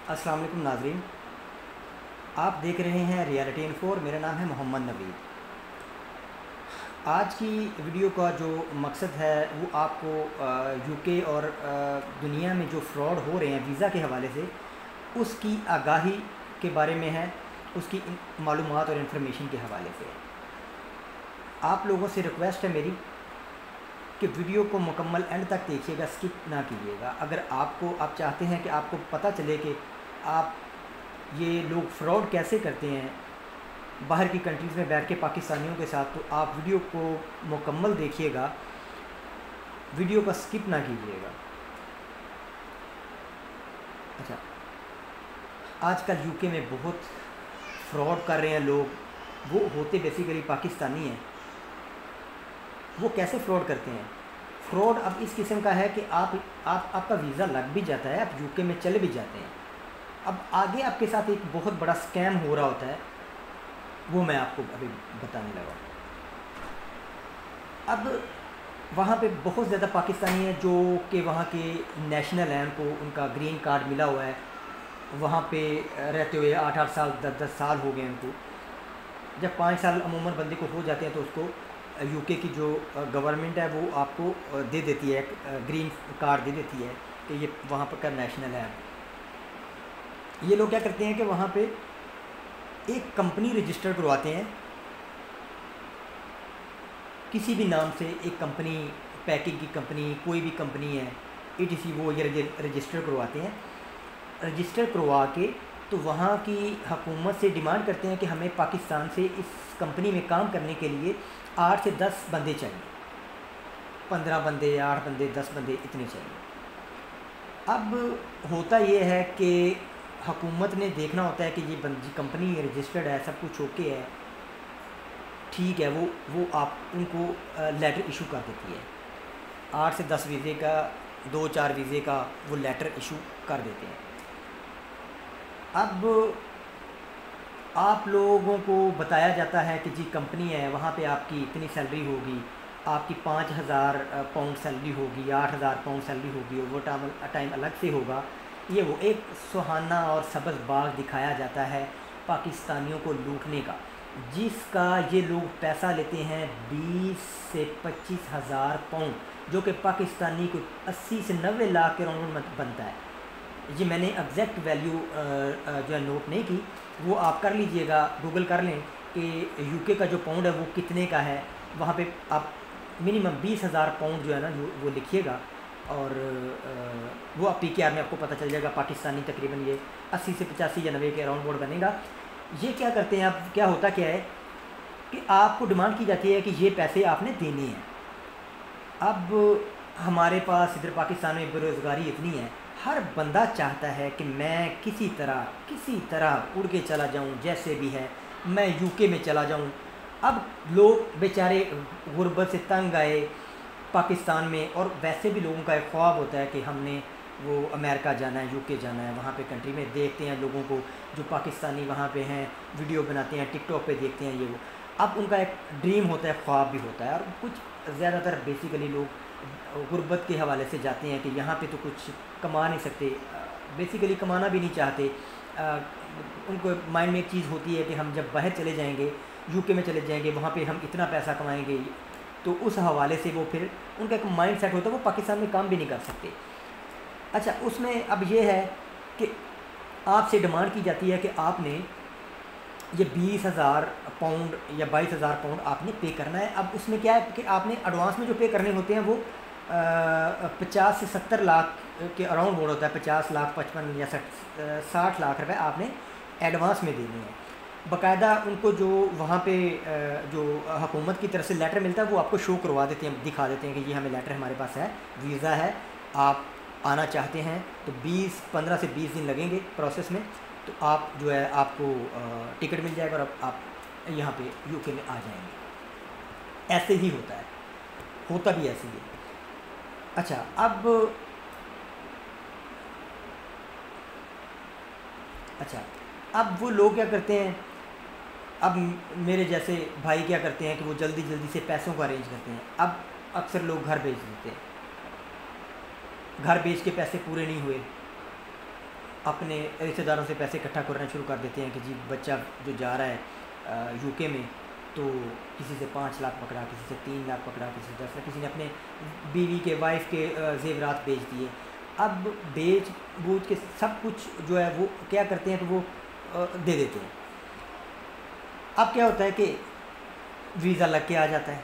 अस्सलाम वालेकुम नाज़रीन, आप देख रहे हैं रियलिटी इन्फो। मेरा नाम है मोहम्मद नवीद। आज की वीडियो का जो मकसद है वो आपको यूके और दुनिया में जो फ्रॉड हो रहे हैं वीज़ा के हवाले से उसकी आगाही के बारे में है, उसकी मालूमात और इन्फॉर्मेशन के हवाले से है। आप लोगों से रिक्वेस्ट है मेरी कि वीडियो को मुकम्मल एंड तक देखिएगा, स्किप ना कीजिएगा। अगर आप चाहते हैं कि आपको पता चले कि आप ये लोग फ्रॉड कैसे करते हैं बाहर की कंट्रीज़ में बैठ के पाकिस्तानियों के साथ, तो आप वीडियो को मुकम्मल देखिएगा, वीडियो को स्किप ना कीजिएगा। अच्छा, आजकल यूके में बहुत फ्रॉड कर रहे हैं लोग, वो होते बेसिकली पाकिस्तानी हैं। वो कैसे फ्रॉड करते हैं? फ्रॉड अब इस किस्म का है कि आपका वीज़ा लग भी जाता है, आप यूके में चले भी जाते हैं। अब आगे आपके साथ एक बहुत बड़ा स्कैम हो रहा होता है, वो मैं आपको अभी बताने लगा। अब वहाँ पे बहुत ज़्यादा पाकिस्तानी हैं जो कि वहाँ के नेशनल हैं, उनको उनका ग्रीन कार्ड मिला हुआ है, वहाँ पे रहते हुए 8-8 साल 10-10 साल हो गए उनको। जब 5 साल अमूमन बंदे को हो जाते हैं तो उसको यूके की जो गवर्नमेंट है वो आपको दे देती है, ग्रीन कार्ड दे देती है कि ये वहाँ पर का नेशनल है। ये लोग क्या करते हैं कि वहाँ पे एक कंपनी रजिस्टर करवाते हैं, किसी भी नाम से एक कंपनी, पैकिंग की कंपनी, कोई भी कंपनी है ETC, वो ये रजिस्टर करवाते हैं। रजिस्टर करवा के तो वहाँ की हुकूमत से डिमांड करते हैं कि हमें पाकिस्तान से इस कंपनी में काम करने के लिए 8 से 10 बंदे चाहिए, 15 बंदे, 8 बंदे, 10 बंदे, इतने चाहिए। अब होता ये है कि हुकूमत ने देखना होता है कि ये कंपनी रजिस्टर्ड है, सब कुछ ओके है, ठीक है, वो आप उनको लेटर इशू कर देती है। 8 से 10 वीज़े का, 2-4 वीज़े का वो लेटर इशू कर देते हैं। अब आप लोगों को बताया जाता है कि जी कंपनी है, वहाँ पे आपकी इतनी सैलरी होगी, आपकी 5,000 पाउंड सैलरी होगी, 8,000 पाउंड सैलरी होगी, वो टाइम अलग से होगा। ये वो एक सुहाना और सब्ज़ बाग दिखाया जाता है पाकिस्तानियों को लूटने का, जिसका ये लोग पैसा लेते हैं 20 से 25 हज़ार पाउंड, जो कि पाकिस्तानी को 80 से 90 लाख के राउंड बनता है। ये मैंने एग्जैक्ट वैल्यू जो है नोट नहीं की, वो आप कर लीजिएगा, गूगल कर लें कि यूके का जो पाउंड है वो कितने का है। वहाँ पे आप मिनिमम 20,000 पाउंड जो है ना वो लिखिएगा, और वो आप PKR में आपको पता चल जाएगा। पाकिस्तानी तकरीबन ये 80 से 85 या 90 के अराउंड बोर्ड बनेगा। ये क्या करते हैं, अब क्या होता क्या है कि आपको डिमांड की जाती है कि ये पैसे आपने देने हैं। अब हमारे पास इधर पाकिस्तान में बेरोज़गारी इतनी है, हर बंदा चाहता है कि मैं किसी तरह उड़ के चला जाऊं, जैसे भी है मैं यूके में चला जाऊं। अब लोग बेचारे गुर्बत से तंग आए पाकिस्तान में, और वैसे भी लोगों का एक ख्वाब होता है कि हमने वो अमेरिका जाना है, यूके जाना है। वहाँ पे कंट्री में देखते हैं लोगों को जो पाकिस्तानी वहाँ पे हैं, वीडियो बनाते हैं, टिकटॉक पे देखते हैं ये वो। अब उनका एक ड्रीम होता है, ख्वाब भी होता है। और कुछ ज़्यादातर बेसिकली लोग गुर्बत के हवाले से जाते हैं कि यहाँ पे तो कुछ कमा नहीं सकते, बेसिकली कमाना भी नहीं चाहते। उनको माइंड में एक चीज़ होती है कि हम जब बाहर चले जाएंगे, यूके में चले जाएंगे, वहाँ पे हम इतना पैसा कमाएंगे, तो उस हवाले से वो फिर उनका एक माइंड सेट होता है, वो पाकिस्तान में काम भी नहीं कर सकते। अच्छा, उसमें अब ये है कि आपसे डिमांड की जाती है कि आपने ये 20,000 पाउंड या 22,000 पाउंड आपने पे करना है। अब उसमें क्या है कि आपने एडवांस में जो पे करने होते हैं वो 50 से 70 लाख के अराउंड बोर्ड होता है। 50 लाख, 55 या 60 लाख रुपए आपने एडवांस में देने हैं। बाकायदा उनको जो वहाँ पे जो हुकूमत की तरफ से लेटर मिलता है वो आपको शो करवा देते हैं, दिखा देते हैं कि ये हमें लेटर हमारे पास है, वीज़ा है, आप आना चाहते हैं तो 15 से 20 दिन लगेंगे प्रोसेस में, तो आप जो है आपको टिकट मिल जाएगा और आप यहाँ पे यूके में आ जाएंगे। ऐसे ही होता है, होता भी ऐसे ही है। अच्छा, अब वो लोग क्या करते हैं, अब मेरे जैसे भाई क्या करते हैं कि वो जल्दी जल्दी से पैसों को अरेंज करते हैं। अब अक्सर लोग घर भेज देते हैं, घर बेच के पैसे पूरे नहीं हुए, अपने रिश्तेदारों से पैसे इकट्ठा करना शुरू कर देते हैं कि जी बच्चा जो जा रहा है यूके में, तो किसी से 5 लाख पकड़ा, किसी से 3 लाख पकड़ा, किसी से 10 लाख, किसी ने अपने बीवी के वाइफ के जेवरात बेच दिए। अब बेच बूझ के सब कुछ जो है वो क्या करते हैं, तो वो दे देते हैं। अब क्या होता है कि वीज़ा लग के आ जाता है।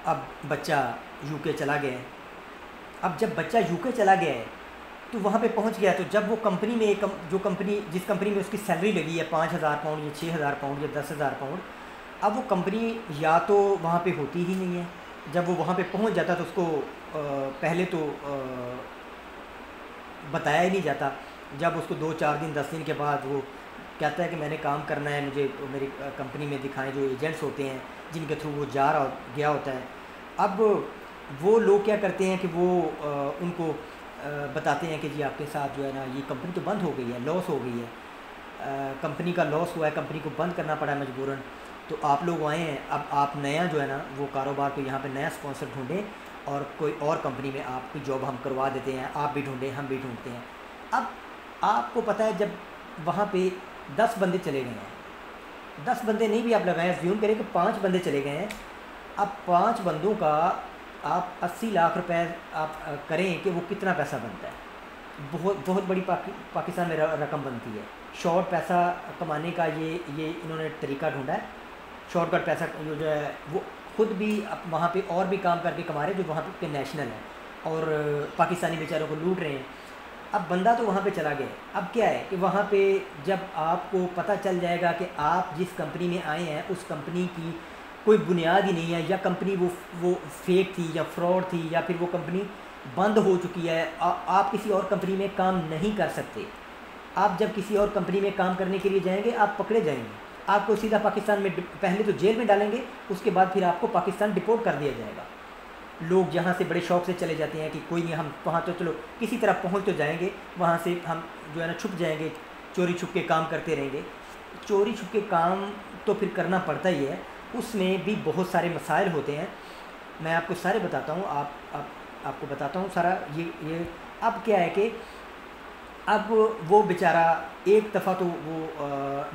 अब बच्चा यूके चला गया है। अब जब बच्चा यूके चला गया है तो वहाँ पे पहुँच गया, तो जब वो कंपनी में जो कंपनी जिस कंपनी में उसकी सैलरी लगी है 5,000 पाउंड या 6,000 पाउंड या 10,000 पाउंड, अब वो कंपनी या तो वहाँ पे होती ही नहीं है। जब वो वहाँ पे पहुँच जाता तो उसको पहले तो बताया ही नहीं जाता। जब उसको 2-4 दिन 10 दिन के बाद वो कहता है कि मैंने काम करना है, मुझे मेरी कंपनी में दिखाएं, जो एजेंट्स होते हैं जिनके थ्रू वो गया होता है। अब वो लोग क्या करते हैं कि वो उनको बताते हैं कि जी आपके साथ जो है ना ये कंपनी तो बंद हो गई है, लॉस हो गई है, कंपनी का लॉस हुआ है, कंपनी को बंद करना पड़ा है मजबूरन, तो आप लोग आए हैं, अब आप नया जो है ना वो कारोबार को यहाँ पे नया स्पॉन्सर ढूंढें और कोई और कंपनी में आपकी जॉब हम करवा देते हैं, आप भी ढूंढें, हम भी ढूंढते हैं। अब आपको पता है जब वहाँ पे 10 बंदे चले गए हैं, 10 बंदे नहीं भी आप लगाएं, अज्यूम करें कि 5 बंदे चले गए हैं। अब 5 बंदों का आप 80 लाख रुपए आप करें कि वो कितना पैसा बनता है। बहुत बड़ी पाकिस्तान में रकम बनती है। शॉर्ट पैसा कमाने का ये इन्होंने तरीका ढूंढा है। शॉर्टकट पैसा जो है वो खुद भी वहाँ पे और भी काम करके कमा रहे हैं जो वहाँ के नेशनल हैं और पाकिस्तानी बेचारों को लूट रहे हैं। अब बंदा तो वहाँ पे चला गया। अब क्या है कि वहाँ पे जब आपको पता चल जाएगा कि आप जिस कंपनी में आए हैं उस कंपनी की कोई बुनियाद ही नहीं है, या कंपनी वो फेक थी या फ्रॉड थी, या फिर वो कंपनी बंद हो चुकी है, आप किसी और कंपनी में काम नहीं कर सकते। आप जब किसी और कंपनी में काम करने के लिए जाएंगे आप पकड़े जाएंगे, आपको सीधा पाकिस्तान में पहले तो जेल में डालेंगे, उसके बाद फिर आपको पाकिस्तान डिपोर्ट कर दिया जाएगा। लोग जहाँ से बड़े शौक से चले जाते हैं कि कोई नहीं, हम वहाँ तो चलो किसी तरह पहुँच तो जाएंगे, वहाँ से हम जो है ना छुप जाएंगे, चोरी छुप के काम करते रहेंगे। चोरी छुप के काम तो फिर करना पड़ता ही है, उसमें भी बहुत सारे मसाइल होते हैं। मैं आपको सारे बताता हूँ, आपको बताता हूँ सारा ये। अब क्या है कि अब वो बेचारा एक दफ़ा तो वो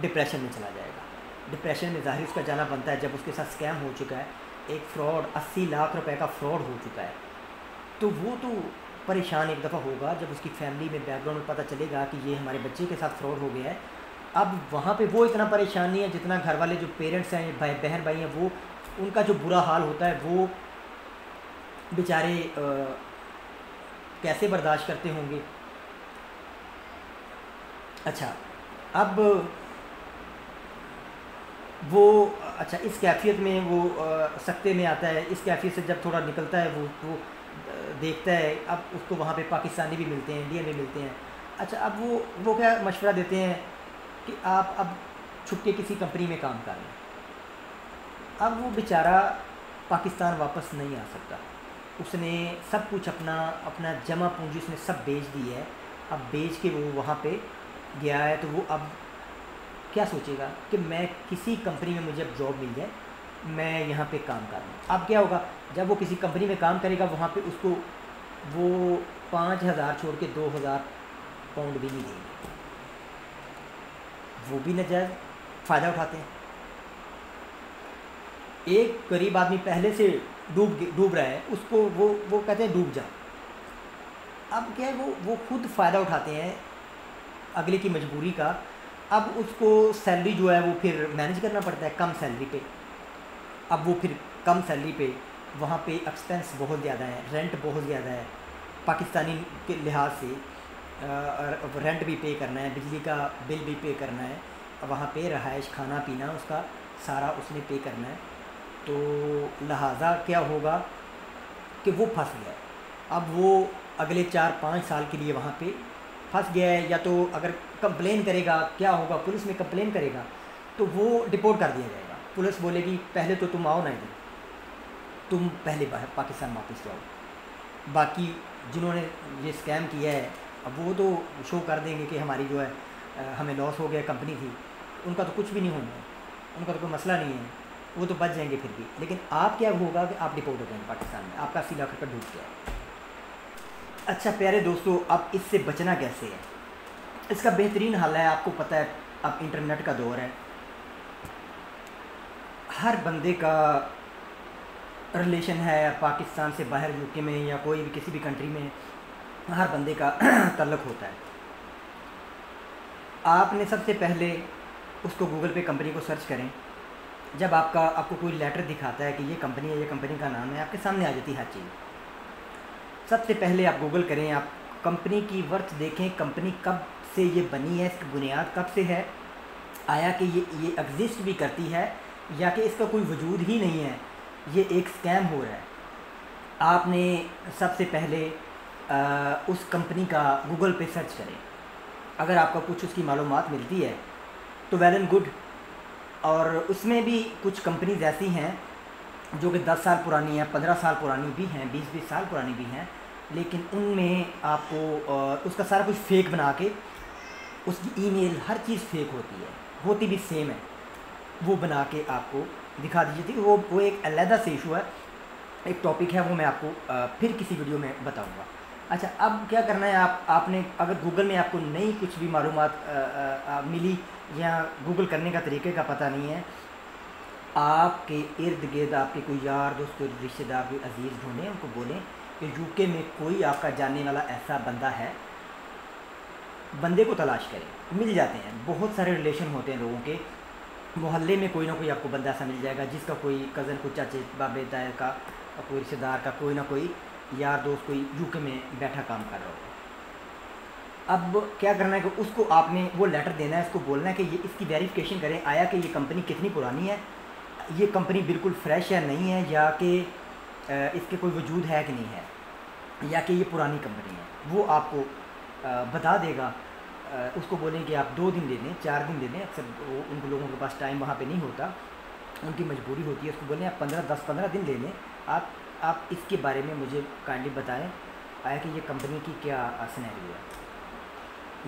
डिप्रेशन में चला जाएगा। डिप्रेशन में ज़ाहिर उसका जाना बनता है जब उसके साथ स्कैम हो चुका है, एक फ़्रॉड 80 लाख रुपए का फ़्रॉड हो चुका है। तो वो तो परेशान एक दफ़ा होगा जब उसकी फैमिली में बैकग्राउंड में पता चलेगा कि ये हमारे बच्चे के साथ फ्रॉड हो गया है। अब वहाँ पे वो इतना परेशान नहीं है जितना घर वाले जो पेरेंट्स हैं, बहन भाई हैं, वो उनका जो बुरा हाल होता है वो बेचारे कैसे बर्दाश्त करते होंगे। अच्छा, अब वो इस कैफियत में वो सख्ते में आता है। इस कैफियत से जब थोड़ा निकलता है वो देखता है, अब उसको वहाँ पे पाकिस्तानी भी मिलते हैं, इंडियन भी मिलते हैं। अच्छा, अब वो क्या मशवरा देते हैं कि आप अब छुप के किसी कंपनी में काम कर लें। अब वो बेचारा पाकिस्तान वापस नहीं आ सकता, उसने सब कुछ अपना जमा पूंजी उसने सब बेच दी है। अब बेच के वो वहाँ पे गया है, तो वो अब क्या सोचेगा कि मैं किसी कंपनी में मुझे अब जॉब मिल जाए, मैं यहाँ पे काम कर लूँ। अब क्या होगा, जब वो किसी कंपनी में काम करेगा वहाँ पे उसको वो 5,000 छोड़ के 2,000 पाउंड भी नहीं देंगे। वो भी नाजायज़ फ़ायदा उठाते हैं। एक गरीब आदमी पहले से डूब रहा है, उसको वो कहते हैं डूब जा। अब क्या है, वो खुद फ़ायदा उठाते हैं अगले की मजबूरी का। अब उसको सैलरी जो है वो फिर मैनेज करना पड़ता है कम सैलरी पे। अब वो फिर कम सैलरी पे वहाँ पे एक्सपेंस बहुत ज़्यादा है, रेंट बहुत ज़्यादा है पाकिस्तानी के लिहाज से। रेंट भी पे करना है, बिजली का बिल भी पे करना है, वहाँ पे रहाइश खाना पीना उसका सारा उसने पे करना है। तो लिहाजा क्या होगा कि वो फंस गया। अब वो अगले 4-5 साल के लिए वहाँ पे फंस गया है। या तो अगर कंप्लेन करेगा, क्या होगा, पुलिस में कंप्लेन करेगा तो वो डिपोर्ट कर दिया जाएगा। पुलिस बोलेगी पहले तो तुम आओ ना इधर, तुम पहले पाकिस्तान वापस जाओ। बाकी जिन्होंने ये स्कैम किया है अब वो तो शो कर देंगे कि हमारी जो है हमें लॉस हो गया, कंपनी थी, उनका तो कुछ भी नहीं होना है, उनका तो कोई मसला नहीं है, वो तो बच जाएंगे फिर भी। लेकिन आप क्या होगा कि आप डिपोर्ट हो जाएंगे पाकिस्तान में, आपका 80 लाख रुपये डूब गया। अच्छा प्यारे दोस्तों, अब इससे बचना कैसे है? इसका बेहतरीन हल है, आपको पता है अब इंटरनेट का दौर है, हर बंदे का रिलेशन है पाकिस्तान से बाहर यूके में या कोई भी किसी भी कंट्री में, हर बंदे का तल्लुक़ होता है। आपने सबसे पहले उसको गूगल पे कंपनी को सर्च करें, जब आपको कोई लेटर दिखाता है कि ये कंपनी है, ये कंपनी का नाम है, आपके सामने आ जाती है हर चीज़। सबसे पहले आप गूगल करें, आप कंपनी की वर्थ देखें, कंपनी कब से ये बनी है, इसकी बुनियाद कब से है, आया कि ये एग्जिस्ट भी करती है या कि इसका कोई वजूद ही नहीं है, ये एक स्कैम हो रहा है। आपने सबसे पहले उस कंपनी का गूगल पे सर्च करें, अगर आपको कुछ उसकी मालूमात मिलती है तो वेल एंड गुड। और उसमें भी कुछ कंपनीज ऐसी हैं जो कि 10 साल पुरानी हैं, 15 साल पुरानी भी हैं, 20-20 साल पुरानी भी हैं, लेकिन उनमें आपको उसका सारा कुछ फेक बना के, उसकी ईमेल हर चीज़ फेक होती है, होती भी सेम है, वो बना के आपको दिखा दी जाती है। वो एक अलहदा से इशू है, एक टॉपिक है, वो मैं आपको फिर किसी वीडियो में बताऊंगा। अच्छा, अब क्या करना है, आपने अगर गूगल में आपको नई कुछ भी मालूमात मिली या गूगल करने का तरीके का पता नहीं है, आपके इर्द गिर्द आपके कोई यार दोस्त, कोई रिश्तेदार, कोई अजीज़ ढूंढें, उनको बोलें कि यूके में कोई आपका जानने वाला ऐसा बंदा है, बंदे को तलाश करें, मिल जाते हैं, बहुत सारे रिलेशन होते हैं लोगों के, मोहल्ले में कोई ना कोई आपको बंदा ऐसा मिल जाएगा जिसका कोई कज़न, कोई चाचे बाबे दाए का, कोई रिश्तेदार का, कोई ना कोई यार दोस्त कोई यूके में बैठा काम कर रहा होगा। अब क्या करना है कि उसको आपने वो लेटर देना है, उसको बोलना है कि ये इसकी वेरिफिकेशन करें, आया कि ये कंपनी कितनी पुरानी है, ये कंपनी बिल्कुल फ्रेश है नहीं है, या कि इसके कोई वजूद है कि नहीं है, या कि ये पुरानी कंपनी है, वो आपको बता देगा। उसको बोलें कि आप 2 दिन दे दें, 4 दिन दे दें, अक्सर उन लोगों के पास टाइम वहाँ पे नहीं होता, उनकी मजबूरी होती है, उसको बोलें आप 10-15 दिन ले लें, आप इसके बारे में मुझे काइंडली बताएं, आया कि ये कंपनी की क्या सिनेरियो है।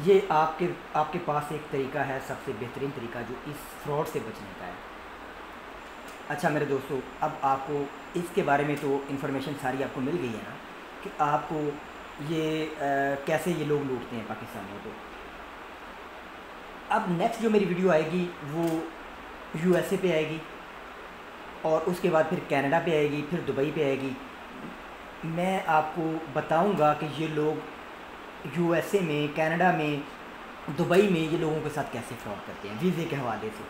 ये आपके पास एक तरीका है, सबसे बेहतरीन तरीका, जो इस फ्रॉड से बचने का है। अच्छा मेरे दोस्तों, अब आपको इसके बारे में तो इन्फॉर्मेशन सारी आपको मिल गई है ना, कि आपको ये कैसे ये लोग लूटते हैं पाकिस्तानियों को। अब नेक्स्ट जो मेरी वीडियो आएगी वो यूएसए पे आएगी, और उसके बाद फिर कनाडा पे आएगी, फिर दुबई पे आएगी। मैं आपको बताऊंगा कि ये लोग यूएसए में, कनाडा में, दुबई में ये लोगों के साथ कैसे फ्रॉड करते हैं वीज़े के हवाले से।